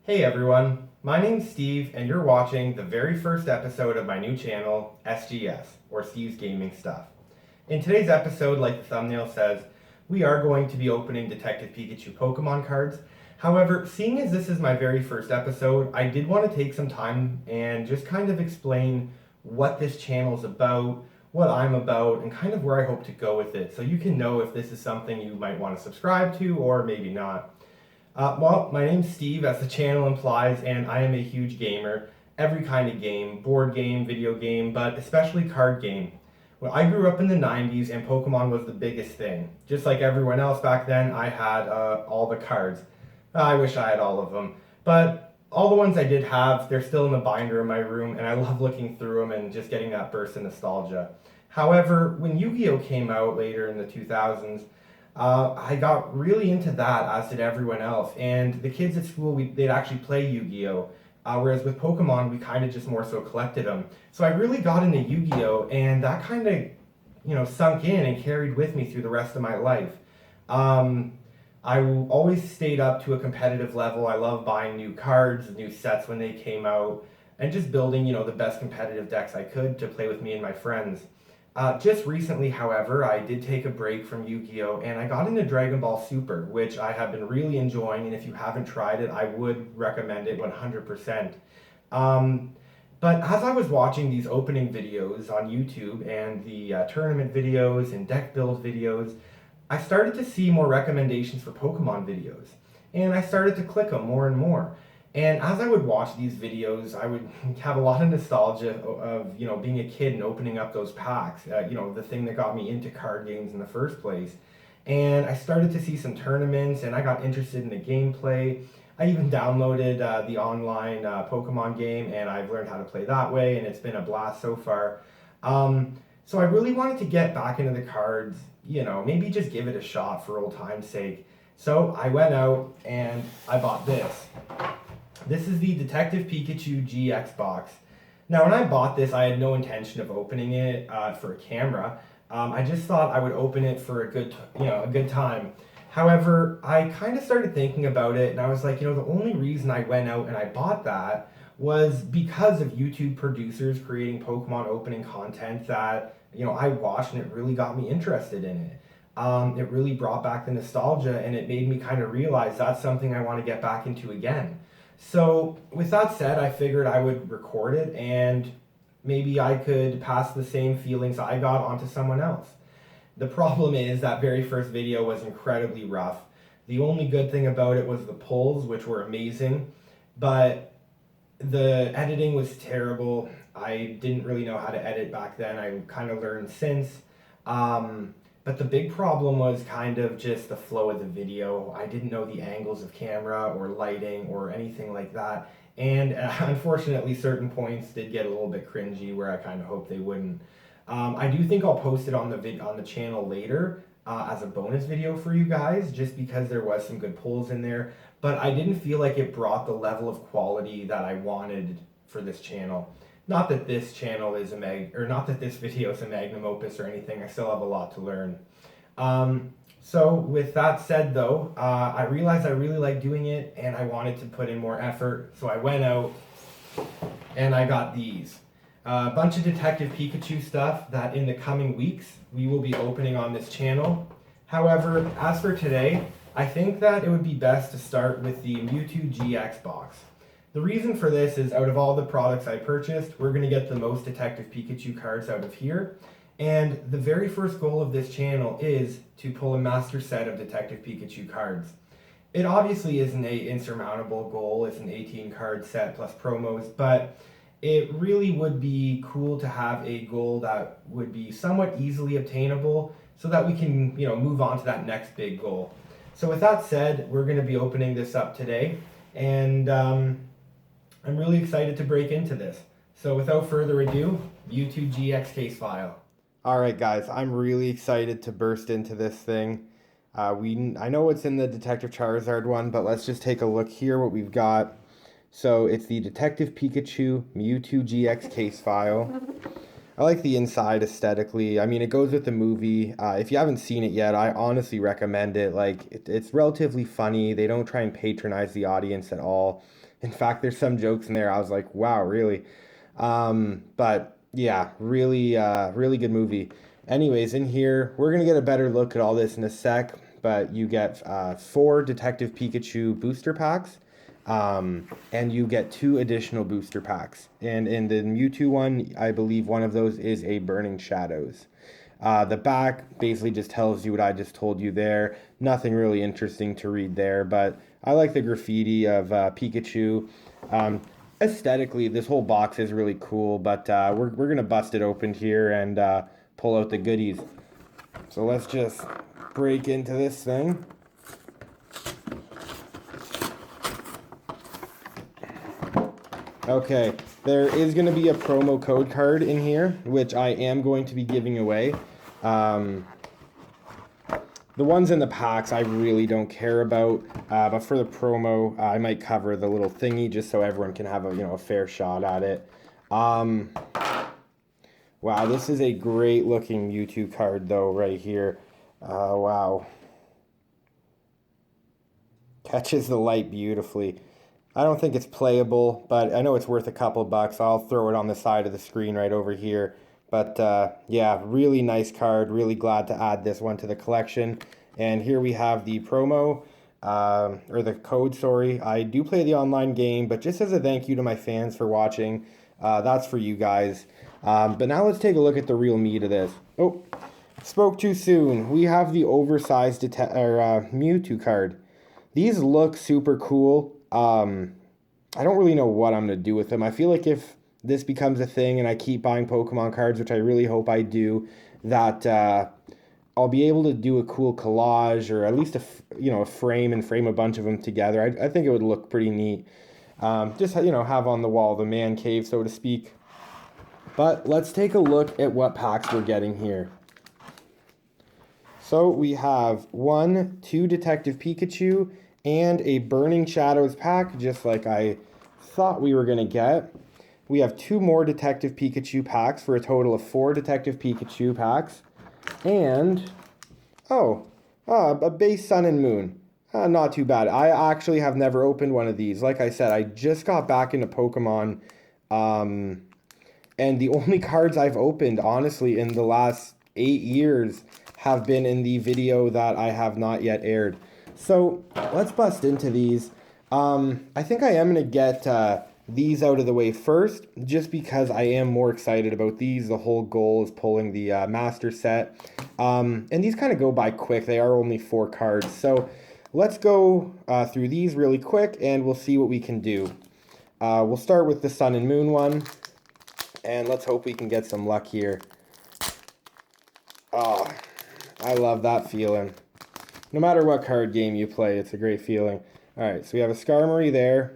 Hey everyone, my name's Steve and you're watching the very first episode of my new channel, SGS, or Steve's Gaming Stuff. In today's episode, like the thumbnail says, we are going to be opening Detective Pikachu Pokemon cards. However, seeing as this is my very first episode, I did want to take some time and just kind of explain what this channel is about, what I'm about, and kind of where I hope to go with it, so you can know if this is something you might want to subscribe to or maybe not. Well, my name's Steve, as the channel implies, and I am a huge gamer. Every kind of game, board game, video game, but especially card game. Well, I grew up in the 90s and Pokemon was the biggest thing. Just like everyone else back then, I had all the cards. I wish I had all of them. But all the ones I did have, they're still in the binder in my room, and I love looking through them and just getting that burst of nostalgia. However, when Yu-Gi-Oh came out later in the 2000s, I got really into that, as did everyone else. And the kids at school, they'd actually play Yu-Gi-Oh! Whereas with Pokemon, we kind of just more so collected them. So I really got into Yu-Gi-Oh! And that kind of, sunk in and carried with me through the rest of my life. Um, I always stayed up to a competitive level. I love buying new cards, new sets when they came out, and just building, the best competitive decks I could to play with me and my friends. Just recently, however, I did take a break from Yu-Gi-Oh! And I got into Dragon Ball Super, which I have been really enjoying, and if you haven't tried it, I would recommend it 100%. Um, but as I was watching these opening videos on YouTube and the tournament videos and deck build videos, I started to see more recommendations for Pokemon videos. And I started to click them more and more. And as I would watch these videos, I would have a lot of nostalgia of, being a kid and opening up those packs, the thing that got me into card games in the first place. And I started to see some tournaments and I got interested in the gameplay. I even downloaded the online Pokemon game and I've learned how to play that way, and it's been a blast so far. So I really wanted to get back into the cards, maybe just give it a shot for old time's sake. So I went out and I bought this. This is the Detective Pikachu GX box. Now, when I bought this, I had no intention of opening it for a camera. I just thought I would open it for a good time. However, I kind of started thinking about it, and I was like, the only reason I went out and I bought that was because of YouTube producers creating Pokemon opening content that I watched, and it really got me interested in it. It really brought back the nostalgia, and it made me kind of realize that's something I want to get back into again. So, with that said, I figured I would record it and maybe I could pass the same feelings I got onto someone else. The problem is that very first video was incredibly rough. The only good thing about it was the pulls, which were amazing, but the editing was terrible. I didn't really know how to edit back then. I kind of learned since. But the big problem was kind of just the flow of the video. I didn't know the angles of camera or lighting or anything like that. And unfortunately, certain points did get a little bit cringy where I kind of hoped they wouldn't. I do think I'll post it on the channel later as a bonus video for you guys, just because there was some good pulls in there. But I didn't feel like it brought the level of quality that I wanted for this channel. Not that this channel is not that this video is a magnum opus or anything. I still have a lot to learn. So with that said, though, I realized I really like doing it and I wanted to put in more effort. So I went out and I got these. A bunch of Detective Pikachu stuff that in the coming weeks we will be opening on this channel. However, as for today, I think that it would be best to start with the Mewtwo GX box. The reason for this is, out of all the products I purchased, we're going to get the most Detective Pikachu cards out of here. And the very first goal of this channel is to pull a master set of Detective Pikachu cards. It obviously isn't an insurmountable goal. It's an 18 card set plus promos, but it really would be cool to have a goal that would be somewhat easily obtainable so that we can, move on to that next big goal. So with that said, we're going to be opening this up today, and I'm really excited to break into this. So without further ado, Mewtwo GX case file. Alright guys, I'm really excited to burst into this thing. I know what's in the Detective Charizard one, but let's just take a look here what we've got. So it's the Detective Pikachu Mewtwo GX case file. I like the inside aesthetically. I mean, it goes with the movie. If you haven't seen it yet, I honestly recommend it. Like, it's relatively funny. They don't try and patronize the audience at all. In fact, there's some jokes in there. I was like, wow, really? But yeah, really, really good movie. Anyways, in here, we're gonna get a better look at all this in a sec. But you get 4 Detective Pikachu booster packs. And you get 2 additional booster packs. And in the Mewtwo one, I believe one of those is a Burning Shadows. The back basically just tells you what I just told you there. Nothing really interesting to read there, but I like the graffiti of Pikachu. Aesthetically, this whole box is really cool, but we're going to bust it open here and pull out the goodies. So let's just break into this thing. Okay, there is going to be a promo code card in here, which I am going to be giving away. The ones in the packs I really don't care about, but for the promo, I might cover the little thingy just so everyone can have a fair shot at it. Wow, this is a great looking Mewtwo card though right here. Wow. Catches the light beautifully. I don't think it's playable, but I know it's worth a couple bucks. I'll throw it on the side of the screen right over here. But yeah, really nice card. Really glad to add this one to the collection. And here we have the promo, or the code, sorry. I do play the online game, but just as a thank you to my fans for watching, that's for you guys. But now let's take a look at the real meat of this. Oh, spoke too soon. We have the oversized Mewtwo card. These look super cool. I don't really know what I'm going to do with them. I feel like if this becomes a thing and I keep buying Pokemon cards, which I really hope I do, that I'll be able to do a cool collage or at least a frame and frame a bunch of them together. I think it would look pretty neat. Just have on the wall the man cave, so to speak. But let's take a look at what packs we're getting here. So we have 2 Detective Pikachu and a Burning Shadows pack, just like I thought we were going to get. We have 2 more Detective Pikachu packs for a total of 4 Detective Pikachu packs. And, a base Sun and Moon. Not too bad. I actually have never opened one of these. Like I said, I just got back into Pokemon. And the only cards I've opened, honestly, in the last 8 years have been in the video that I have not yet aired. So let's bust into these. I think I am going to get these out of the way first, just because I am more excited about these. The whole goal is pulling the master set. And these kind of go by quick. They are only 4 cards. So let's go through these really quick and we'll see what we can do. We'll start with the Sun and Moon one. And let's hope we can get some luck here. Oh, I love that feeling. No matter what card game you play, it's a great feeling. Alright, so we have a Skarmory there.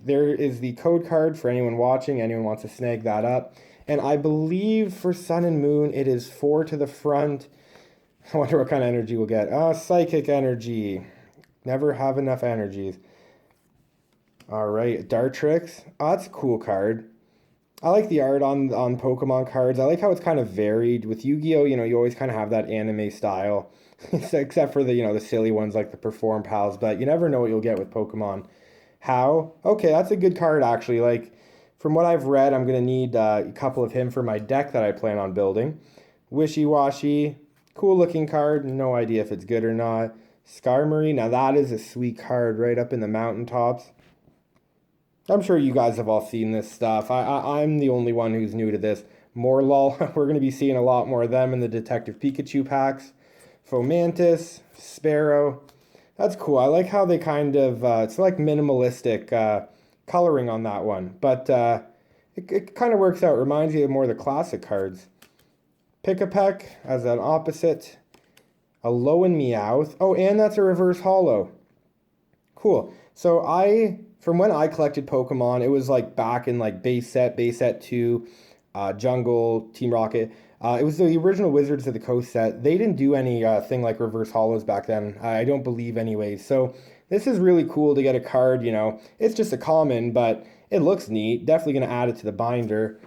There is the code card for anyone watching. Anyone wants to snag that up. And I believe for Sun and Moon, it is 4 to the front. I wonder what kind of energy we'll get. Psychic energy. Never have enough energies. Alright, Dartrix. That's a cool card. I like the art on Pokemon cards. I like how it's kind of varied. With Yu-Gi-Oh, you always kind of have that anime style. Except for the silly ones like the Perform Pals. But you never know what you'll get with Pokemon. How? Okay, that's a good card, actually. Like, from what I've read, I'm going to need a couple of him for my deck that I plan on building. Wishy-Washy. Cool-looking card. No idea if it's good or not. Skarmory. Now, that is a sweet card right up in the mountaintops. I'm sure you guys have all seen this stuff. I'm the only one who's new to this. Morlul, we're going to be seeing a lot more of them in the Detective Pikachu packs. Fomantis, Sparrow. That's cool. I like how they kind of, it's like minimalistic coloring on that one. But it kind of works out. Reminds you of more of the classic cards. Pick-a-Peck as an opposite. A Low and Meowth. Oh, and that's a reverse holo. Cool. So from when I collected Pokemon, it was like back in like base set 2, Jungle, Team Rocket. It was the original Wizards of the Coast set. They didn't do any thing like reverse holos back then. I don't believe anyways. So this is really cool to get a card, It's just a common, but it looks neat. Definitely going to add it to the binder.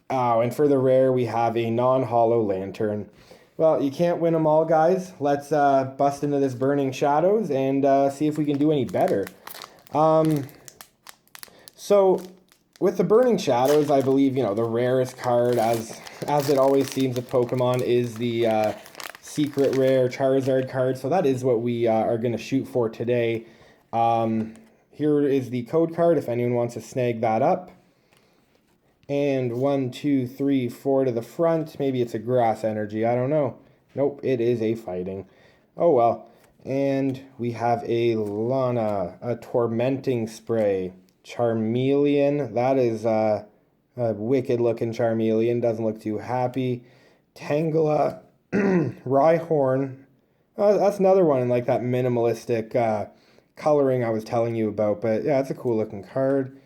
Oh, and for the rare, we have a non-hollow lantern. Well, you can't win them all, guys. Let's bust into this Burning Shadows and see if we can do any better. So, with the Burning Shadows, I believe, the rarest card, as it always seems with Pokemon, is the secret rare Charizard card. So that is what we are going to shoot for today. Here is the code card if anyone wants to snag that up. And 1, 2, 3, 4 to the front. Maybe it's a grass energy. I don't know. Nope, it is a fighting. Oh well. And we have a Lana, a Tormenting Spray, Charmeleon. That is a wicked looking Charmeleon. Doesn't look too happy. Tangela, Rhyhorn. That's another one in like that minimalistic coloring I was telling you about. But yeah, it's a cool looking card.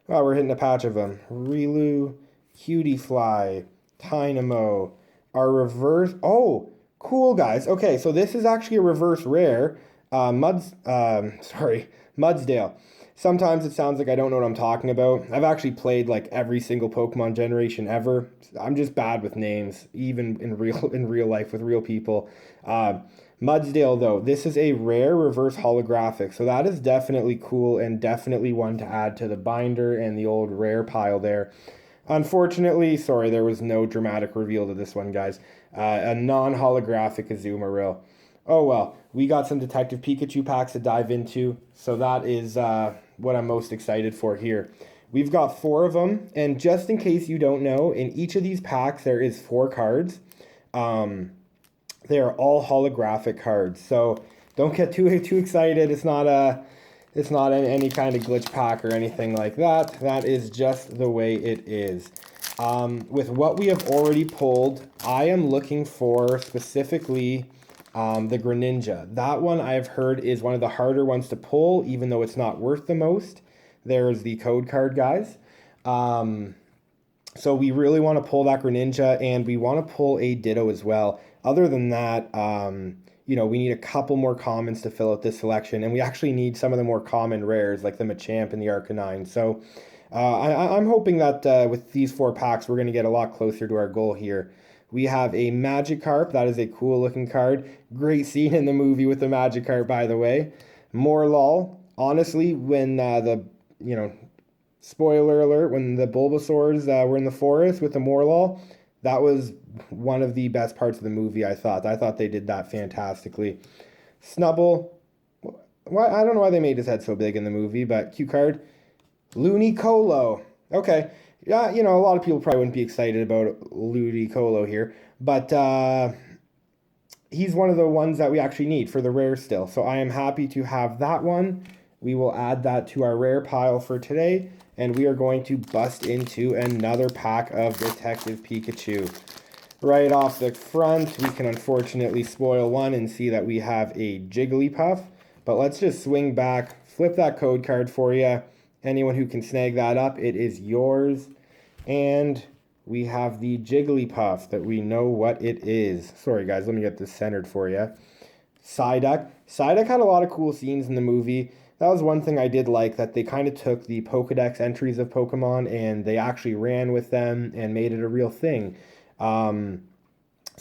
Well, we're hitting a patch of them. Riolu, Cutiefly, Tynamo. Our reverse... Oh, cool, guys. Okay, so this is actually a reverse rare. Mudsdale. Sometimes it sounds like I don't know what I'm talking about. I've actually played like every single Pokemon generation ever. I'm just bad with names, even in real life with real people. Mudsdale, though, this is a rare reverse holographic, so that is definitely cool and definitely one to add to the binder and the old rare pile there. Unfortunately, sorry, there was no dramatic reveal to this one, guys. A non-holographic Azumarill. Oh well, we got some Detective Pikachu packs to dive into, so that is what I'm most excited for here. We've got 4 of them, and just in case you don't know, in each of these packs there is 4 cards. They are all holographic cards, so don't get too excited. It's not any kind of glitch pack or anything like that. That is just the way it is. With what we have already pulled, I am looking for specifically the Greninja. That one I've heard is one of the harder ones to pull, even though it's not worth the most. There's the code card, guys. So we really want to pull that Greninja, and we want to pull a Ditto as well. Other than that, we need a couple more commons to fill out this selection, and we actually need some of the more common rares, like the Machamp and the Arcanine. So I'm hoping that with these 4 packs, we're going to get a lot closer to our goal here. We have a Magikarp. That is a cool looking card. Great scene in the movie with the Magikarp, by the way. Morlul. Honestly, when spoiler alert, when the Bulbasaurs were in the forest with the Morlul, that was one of the best parts of the movie, I thought. I thought they did that fantastically. Snubble. I don't know why they made his head so big in the movie, but cute card. Ludicolo. Okay. Yeah, a lot of people probably wouldn't be excited about Ludicolo here, but he's one of the ones that we actually need for the rare still. So I am happy to have that one. We will add that to our rare pile for today, and we are going to bust into another pack of Detective Pikachu. Right off the front, we can unfortunately spoil one and see that we have a Jigglypuff, but let's just swing back, flip that code card for you. Anyone who can snag that up, it is yours. And we have the Jigglypuff that we know what it is. Sorry, guys, let me get this centered for you. Psyduck. Psyduck had a lot of cool scenes in the movie. That was one thing I did like, that they kind of took the Pokedex entries of Pokemon and they actually ran with them and made it a real thing. So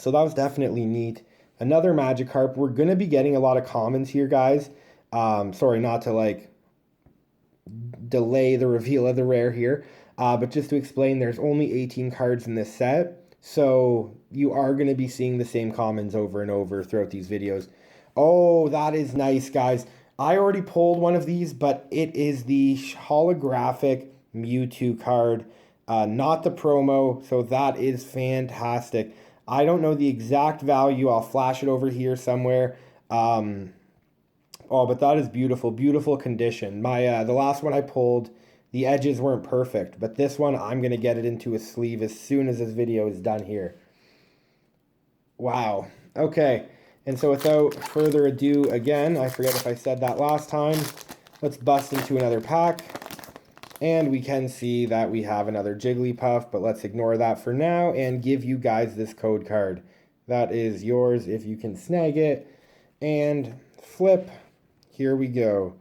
that was definitely neat. Another Magikarp. We're going to be getting a lot of commons here, guys. Sorry, not to delay the reveal of the rare here. But just to explain, there's only 18 cards in this set. So you are going to be seeing the same commons over and over throughout these videos. Oh, that is nice, guys. I already pulled one of these, but it is the holographic Mewtwo card, not the promo, so that is fantastic. I don't know the exact value. I'll flash it over here somewhere. But that is beautiful, beautiful condition. The last one I pulled, the edges weren't perfect, but this one, I'm going to get it into a sleeve as soon as this video is done here. Wow. Okay. And so without further ado, again, I forget if I said that last time, let's bust into another pack. And we can see that we have another Jigglypuff, but let's ignore that for now and give you guys this code card. That is yours if you can snag it. And flip. Here we go.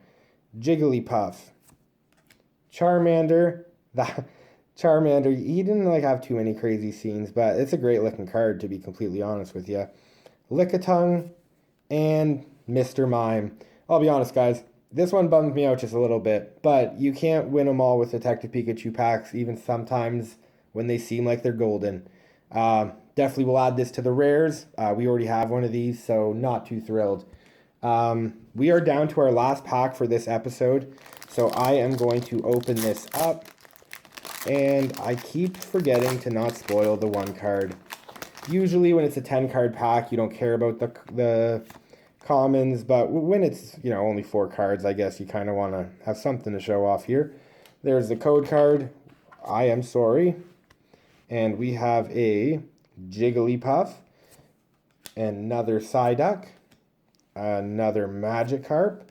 Jigglypuff. Charmander. Charmander, he didn't like have too many crazy scenes, but it's a great looking card to be completely honest with you. Lickitung and Mr. Mime. I'll be honest, guys. This one bums me out just a little bit, but you can't win them all with Detective Pikachu packs, even sometimes when they seem like they're golden. Definitely will add this to the rares. We already have one of these, so not too thrilled. We are down to our last pack for this episode, so I am going to open this up, and I keep forgetting to not spoil the one card. Usually when it's a 10 card pack, you don't care about the commons, but when it's, only 4 cards, I guess you kind of want to have something to show off here. There's the code card, I am sorry, and we have a Jigglypuff, another Psyduck, another Magikarp.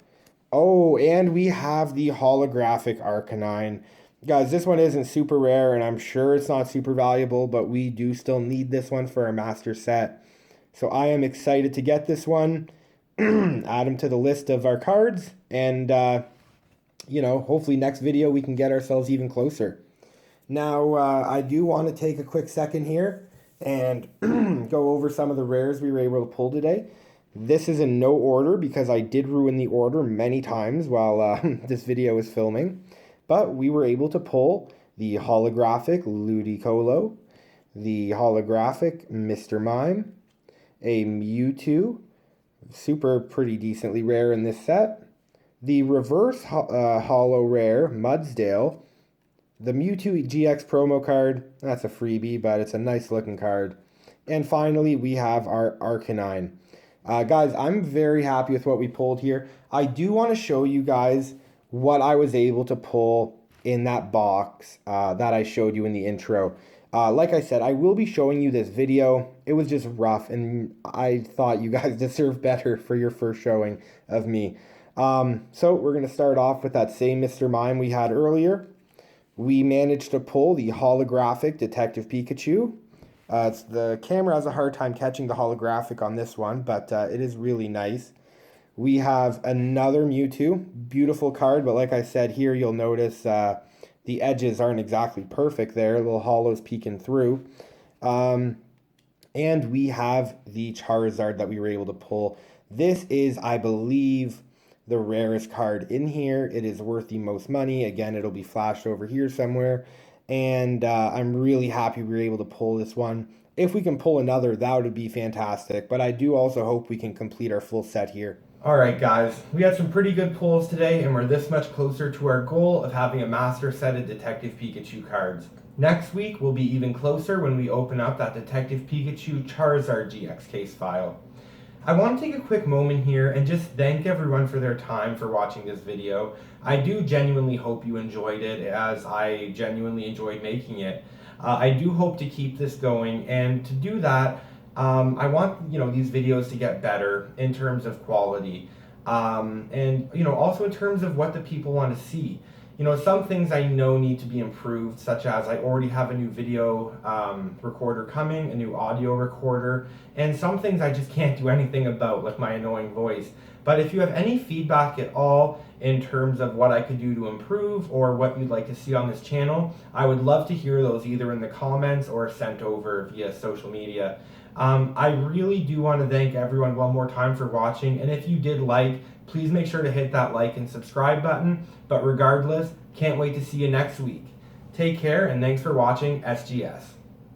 Oh, and we have the holographic Arcanine. Guys, this one isn't super rare, and I'm sure it's not super valuable, but we do still need this one for our master set. So I am excited to get this one, add them to the list of our cards, and, hopefully next video we can get ourselves even closer. Now, I do want to take a quick second here and go over some of the rares we were able to pull today. This is in no order because I did ruin the order many times while this video was filming. But we were able to pull the holographic Ludicolo, the holographic Mr. Mime, a Mewtwo, super pretty decently rare in this set, the reverse holo rare Mudsdale, the Mewtwo GX promo card, that's a freebie, but it's a nice looking card, and finally we have our Arcanine. Guys, I'm very happy with what we pulled here. I do want to show you guys what I was able to pull in that box that I showed you in the intro. Like I said, I will be showing you this video. It was just rough, and I thought you guys deserve better for your first showing of me. So we're going to start off with that same Mr. Mime we had earlier. We managed to pull the holographic Detective Pikachu. The camera has a hard time catching the holographic on this one, but it is really nice. We have another Mewtwo, beautiful card, but like I said here, you'll notice the edges aren't exactly perfect there, little hollows peeking through. And we have the Charizard that we were able to pull. This is, I believe, the rarest card in here. It is worth the most money. Again, it'll be flashed over here somewhere. And I'm really happy we were able to pull this one. If we can pull another, that would be fantastic. But I do also hope we can complete our full set here. Alright guys, we had some pretty good pulls today, and we're this much closer to our goal of having a master set of Detective Pikachu cards. Next week we'll be even closer when we open up that Detective Pikachu Charizard GX case file. I want to take a quick moment here and just thank everyone for their time for watching this video. I do genuinely hope you enjoyed it, as I genuinely enjoyed making it. I do hope to keep this going, and to do that, I want these videos to get better in terms of quality, and also in terms of what the people want to see. Some things I know need to be improved, such as I already have a new video recorder coming, a new audio recorder, and some things I just can't do anything about, like my annoying voice. But if you have any feedback at all in terms of what I could do to improve or what you'd like to see on this channel, I would love to hear those either in the comments or sent over via social media. I really do want to thank everyone one more time for watching, and if you did please make sure to hit that like and subscribe button. But regardless, can't wait to see you next week. Take care, and thanks for watching SGS.